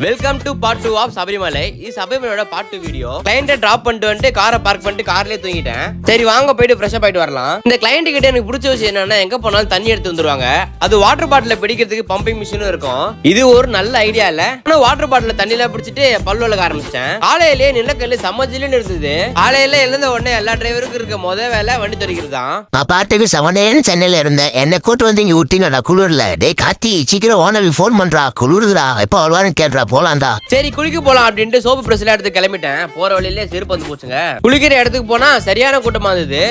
Welcome to part 2 of Sabarimala. இது சபரிமலையோட part 2 video. கிளையண்ட்டை டிராப் பண்ணிட்டு காரை பார்க் பண்ணிட்டு கார்லயே தூங்கிட்டேன். சரி வாங்க போயிட்டு ஃப்ரெஷ் அப் ஆயிட்டு வரலாம். இந்த கிளையண்ட் கிட்ட எனக்கு பிடிச்ச விஷயம் என்னன்னா, எங்க போனாலும் தண்ணி எடுத்து வந்துருவாங்க. அது வாட்டர் பாட்டில பிடிக்கிறதுக்கு பம்பிங் மிஷினும் இருக்கும். இது ஒரு நல்ல ஐடியா இல்ல. ஆனா வாட்டர் பாட்டில தண்ணில பிடிச்சிட்டு பல்லு விளக்க ஆரம்பிச்சிட்டேன். காலையிலேயே நிலக்கல்லு சமஜிலுன்னு இருந்தது. காலையில எழுந்த உடனே எல்லா டிரைவருக்கும் இருக்க முத வேலை வண்டி துடைக்கிறது தான். நான் பாட்டுக்கு 7 AM சென்னையில இருந்தேன். என்ன கூட்டு வந்து இங்க விட்டீங்கடா குளிர்ல. டே கார்த்தி சீக்கிரம் ஓனருக்கு போன் பண்றா, குளிருதுடா, எப்ப வருவான்னு கேட்றா, போலாம்டா. சரி குளிக்க போலாம் அப்படின்ட்டு சோப்பு பிரஸ்ல எடுத்து கிளம்பிட்டேன். போற வழியிலே செருப்பு வந்து போச்சுங்க. குளிக்கிற இடத்துக்கு போனா சரியான கூட்டமா இருந்தது.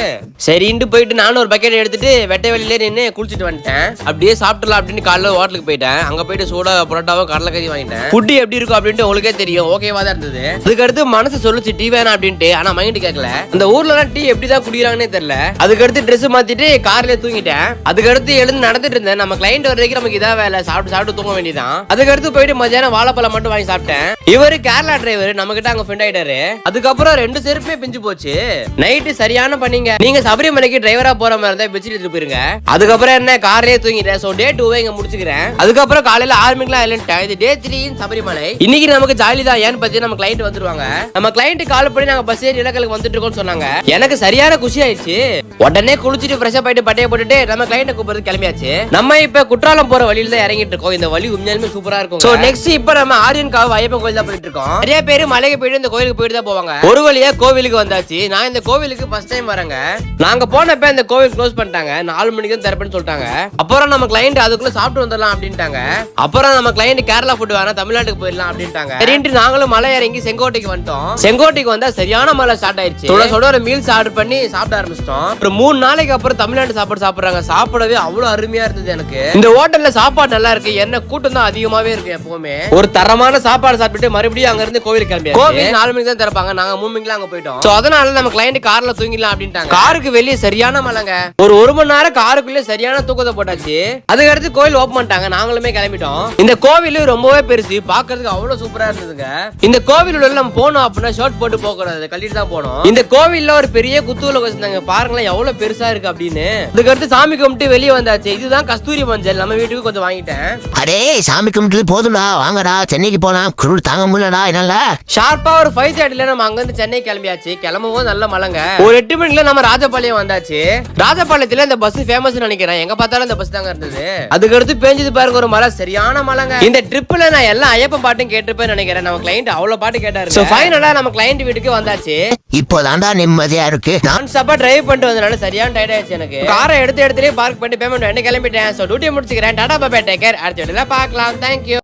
சரின்ட்டு போயிட்டு நானும் ஒரு பக்கெட் எடுத்துட்டு வெட்டை வெளியிலே நின்று குளிச்சுட்டு வந்துட்டேன். அப்படியே சாப்பிடலாம் அப்படின்னு காலைல ஹோட்டலுக்கு போயிட்டேன். அங்க போயிட்டு சூடா புரோட்டாவும் கடலைக்கறி வாங்கிட்டேன். ஃபுட் எப்படி இருக்கும் அப்படின்ட்டு உங்களுக்கே தெரியும். ஓகேவா தான் இருந்தது. அதுக்கடுத்து மனசு சொல்லுச்சு டீ வேணாம் அப்படின்ட்டு. ஆனா மைண்ட் கேட்கல. அந்த ஊர்ல எல்லாம் டீ எப்படிதான் குடிக்கிறாங்கன்னே தெரியல. அதுக்கடுத்து ட்ரெஸ் மாத்திட்டு கார்ல தூங்கிட்டேன். அதுக்கடுத்து எழுந்து நடந்துட்டு இருந்தேன். நம்ம கிளைண்ட் வரைக்கும் நமக்கு இதான் வேலை, சாப்பிட்டு தூங்க வேண்டியதான். அதுக்கடுத்து போயிட்டு மத்தியானம் வாழைப்பழம் மட்டும் வாங்கி சாப்பிட்டேன். இவரு கேரளா டிரைவர், நம்ம கிட்ட அங்க ஃப்ரெண்ட் ஆயிட்டாரு. அதுக்கப்புறம் 2 செருப்பே பிஞ்சு போச்சு. நைட்டு சரியான பண்ணீங்க. நீங்க சபரிமலைக்கு டிரைவரா போற மாதிரி இருந்தா பெட்ஷீட் எடுத்து போயிருங்க. அதுக்கப்புறம் என்ன கார்லயே தூங்கிட்டேன். சோ டே 2 இங்க முடிச்சுக்கிறேன். அதுக்கப்புறம் காலையில 6 மணிக்கெல்லாம் இல்லன்ட்டேன். இது டே 3 சபரிமலை. இன்னைக்கு நமக்கு ஜாலி தான். ஏன்னு பத்தி நம்ம கிளைண்ட் வந்துருவாங்க. நம்ம கிளைண்ட் கால் பண்ணி நாங்க பஸ் ஏறி இலக்கலுக்கு வந்துட்டு இருக்கோம்னு சொன்னாங்க. எனக்கு சரியான குஷி ஆயிடுச்சு. உடனே குளிச்சுட்டு ஃப்ரெஷ் அப் ஆயிட்டு பட்டைய போட்டுட்டு நம்ம கிளைண்ட் கூப்பிடுறது கிளம்பியாச்சு. நம்ம இப்ப குற்றாலம் போற வழியில தான் இறங்கிட்டு இருக்கோம். இந்த வழி உண்மையாலுமே சூப்பரா இருக்கும். சோ நெக்ஸ்ட் இப்ப நம்ம ஆரியன்காவ் ஐயப்பன் கோயில் தான் போயிட்டு இருக்கோம். நிறைய பேர் மலைக்கு போயிட்டு இந்த கோயிலுக்கு போயிட்டு தான் போவாங்க. ஒரு வழியா கோவிலுக்கு வந்தாச்சு. நான் இந்த கோவிலுக்கு ஃபர்ஸ்ட் டைம் வரேங்க. நாங்க போனப்ப இந்த கோவில் க்ளோஸ் பண்ணிட்டாங்க. 4 மணிக்கு தான் திறப்புன்னு சொல்லிட்டாங்க. அப்புறம் நம்ம கிளைண்ட் அதுக்குள்ள சாப்பிட்டு வந்துடலாம் அப்படின்ட்டாங்க. அப்புறம் நம்ம கிளைண்ட் கேரளா ஃபுட் வேணா தமிழ்நாட்டுக்கு போயிடலாம் அப்படின்ட்டாங்க. சரின்ட்டு நாங்களும் மலை இறங்கி செங்கோட்டைக்கு வந்துட்டோம். செங்கோட்டைக்கு வந்தா சரியான மழை ஸ்டார்ட் ஆயிடுச்சு. சுட ஒரு மீல்ஸ் ஆர்டர் பண்ணி சாப்பிட ஆரம்பிச்சிட்டோம். ஒரு 3 நாளைக்கு அப்புறம் தமிழ்நாட்டு சாப்பாடு சாப்பிடுறாங்க. சாப்பிடவே அவ்வளவு அருமையா இருந்தது எனக்கு. இந்த ஹோட்டல்ல சாப்பாடு நல்லா இருக்கு. என்ன கூட்டம் தான் அதிகமாவே இருக்கு. எப்பவுமே ஒரு தரமான சாப்பாடு சாப்பிட்டு மறுபடியும் அங்க இருந்து கோவிலுக்கு கிளம்பி. கோவில் 4 மணிக்கு தான் திறப்பாங்க. நாங்க 3 மணிக்கு அங்க போயிட்டோம். சோ அதனால நம்ம கிளைண்ட் கார்ல தூங்கிடலாம் அப்படின்ட்டாங்க. காருக்கு வெளியே சரியான மழைங்க. ஒரு 1 மணி நேரம் காருக்குள்ளே சரியான தூக்கத்தை போட்டாச்சு. அதுக்கடுத்து கோவில் ஓபன் பண்ணிட்டாங்க. நாங்களுமே கிளம்பிட்டோம். இந்த கோவில் ரொம்பவே பெருசு. பாக்குறதுக்கு அவ்வளவு சூப்பரா இருந்ததுங்க. இந்த கோவில் உள்ள நம்ம போனோம் அப்படின்னா ஷார்ட் போட்டு போக கூடாது, கட்டிட்டு தான் போனோம். இந்த கோவில்ல ஒரு பெரிய குத்துவிளக்கு வச்சிருந்தாங்க. பாருங்களேன் எவ்வளவு பெருசா இருக்கு அப்படின்னு. அதுக்கடுத்து சாமி கும்பிட்டு வெளியே வந்தாச்சு. இதுதான் கஸ்தூரி மஞ்சள். நம்ம வீட்டுக்கு கொஞ்சம் வாங்கிட்டேன். அடே சாமி கும்பிட்டு போதும்டா, வாங்கடா சென்னைக்கு போலாம். குளிர் தாங்க முடியலடா. என்னல ஷார்ப்பா ஒரு 5:30 நம்ம அங்க இருந்து சென்னை கிளம்பியாச்சு. கிளம்பவும் நல்ல மழைங்க. ஒரு 8 மணிக்குள்ள நம்ம ராஜபாளையம் வந்தாச்சு. ராஜபாளையத்துல இந்த பஸ் ஃபேமஸ் நினைக்கிறேன். எங்க பார்த்தாலும் இந்த பஸ் தாங்க இருந்தது. அதுக்கடுத்து பேஞ்சது பாருங்க ஒரு மழை, சரியான மழைங்க. இந்த ட்ரிப்ல நான் எல்லா ஐயப்பன் பாட்டும் கேட்டிருப்பேன் நினைக்கிறேன். நம்ம கிளைண்ட் அவ்வளவு பாட்டு கேட்டாரு. சோ ஃபைனலா நம்ம கிளைண்ட் வீட்டுக்கு வந்தாச்சு. இப்போதான்டா நிம்மதியா இருக்கு. நான் ஸ்டாப்பா டிரைவ் பண்ணிட்டு வந்தனால சரியான டயர்ட் ஆயிடுச்சு எனக்கு. காரை எடுத்து பார்க் பண்ணி பேமெண்ட் பண்ணி கிளம்பிட்டேன். சோ டியூட்டி முடிச்சுக்கிறேன். Tata bye bye, take care. அடுத்த வீடியோல பார்க்கலாம். Thank you.